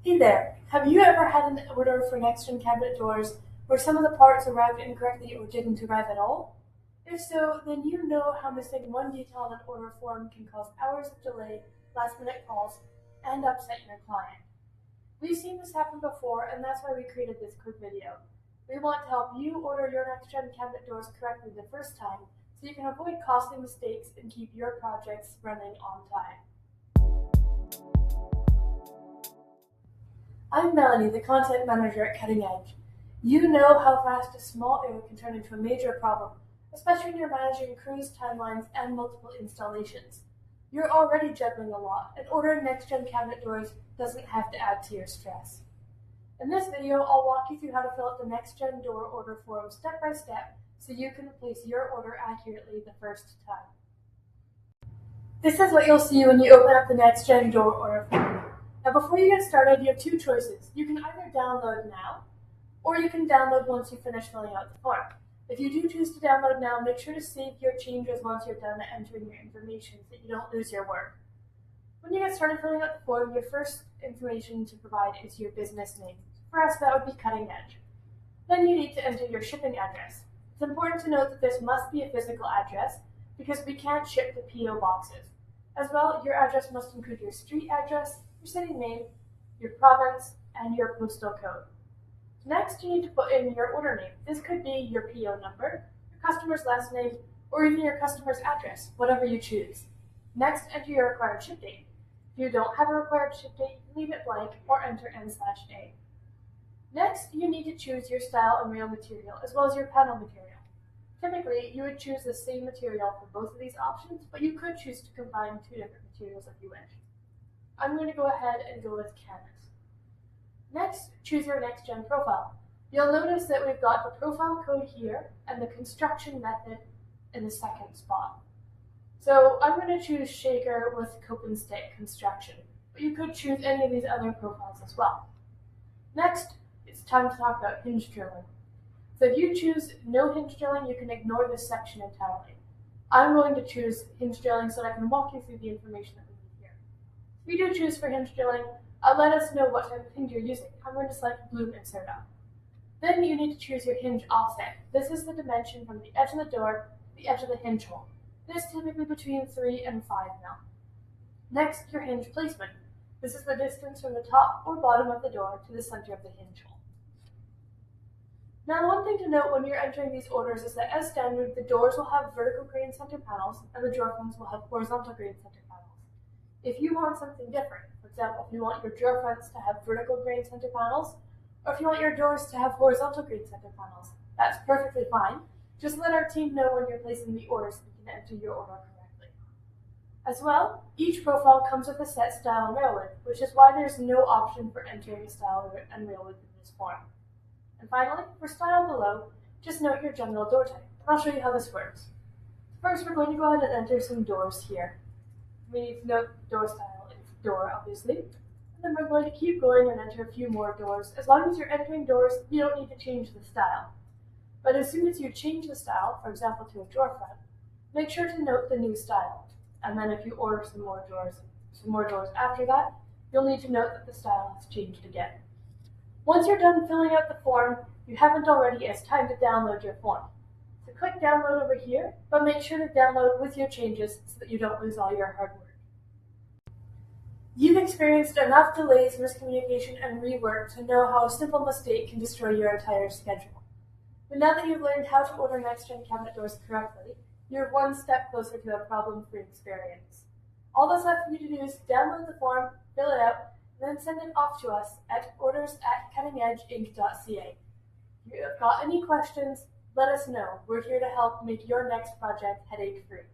Hey there, have you ever had an order for next-gen cabinet doors where some of the parts arrived incorrectly or didn't arrive at all? If so, then you know how missing one detail on an order form can cause hours of delay, last-minute calls, and upset your client. We've seen this happen before, and that's why we created this quick video. We want to help you order your next-gen cabinet doors correctly the first time, so you can avoid costly mistakes and keep your projects running on time. I'm Melanie, the content manager at Cutting Edge. You know how fast a small error can turn into a major problem, especially when you're managing crews, timelines, and multiple installations. You're already juggling a lot, and ordering next-gen cabinet doors doesn't have to add to your stress. In this video, I'll walk you through how to fill out the next-gen door order form step by step so you can place your order accurately the first time. This is what you'll see when you open up the next-gen door order form. Now, before you get started, you have two choices. You can either download now, or you can download once you finish filling out the form. If you do choose to download now, make sure to save your changes once you're done entering your information so that you don't lose your work. When you get started filling out the form, your first information to provide is your business name. For us, that would be Cutting Edge. Then you need to enter your shipping address. It's important to note that this must be a physical address because we can't ship the PO boxes. As well, your address must include your street address, your city name, your province, and your postal code. Next, you need to put in your order name. This could be your PO number, your customer's last name, or even your customer's address, whatever you choose. Next, enter your required ship date. If you don't have a required ship date, leave it blank or enter N/A. Next, you need to choose your style and rail material, as well as your panel material. Typically, you would choose the same material for both of these options, but you could choose to combine two different materials if you wish. I'm going to go ahead and go with canvas. Next, choose your next-gen profile. You'll notice that we've got the profile code here and the construction method in the second spot. So I'm going to choose shaker with cope and stick construction, but you could choose any of these other profiles as well. Next, it's time to talk about hinge drilling. So if you choose no hinge drilling, you can ignore this section entirely. I'm going to choose hinge drilling so that I can walk you through the information that we need here. If you do choose for hinge drilling, let us know what type of hinge you're using. I'm going to select Bloom Insert Up. Then you need to choose your hinge offset. This is the dimension from the edge of the door to the edge of the hinge hole. This is typically between 3 and 5 mil. Next, your hinge placement. This is the distance from the top or bottom of the door to the center of the hinge hole. Now, one thing to note when you're entering these orders is that as standard, the doors will have vertical grain center panels and the drawer fronts will have horizontal grain center panels. If you want something different, for example, if you want your drawer fronts to have vertical grain center panels, or if you want your doors to have horizontal grain center panels, that's perfectly fine. Just let our team know when you're placing the order so we can enter your order correctly. As well, each profile comes with a set style and rail width, which is why there's no option for entering a style and rail width in this form. And finally, for style below, just note your general door type, and I'll show you how this works. First, we're going to go ahead and enter some doors here. We need to note door style is door, obviously, and then we're going to keep going and enter a few more doors. As long as you're entering doors, you don't need to change the style. But as soon as you change the style, for example to a drawer front, make sure to note the new style. And then if you order some more doors after that, you'll need to note that the style has changed again. Once you're done filling out the form, you haven't already, it's time to download your form. So click download over here, but make sure to download with your changes so that you don't lose all your hard work. You've experienced enough delays, miscommunication, and rework to know how a simple mistake can destroy your entire schedule. But now that you've learned how to order next-gen cabinet doors correctly, you're one step closer to a problem-free experience. All that's left for you to do is download the form, fill it out, and then send it off to us at orders@cuttingedgeinc.ca. If you've got any questions, let us know. We're here to help make your next project headache-free.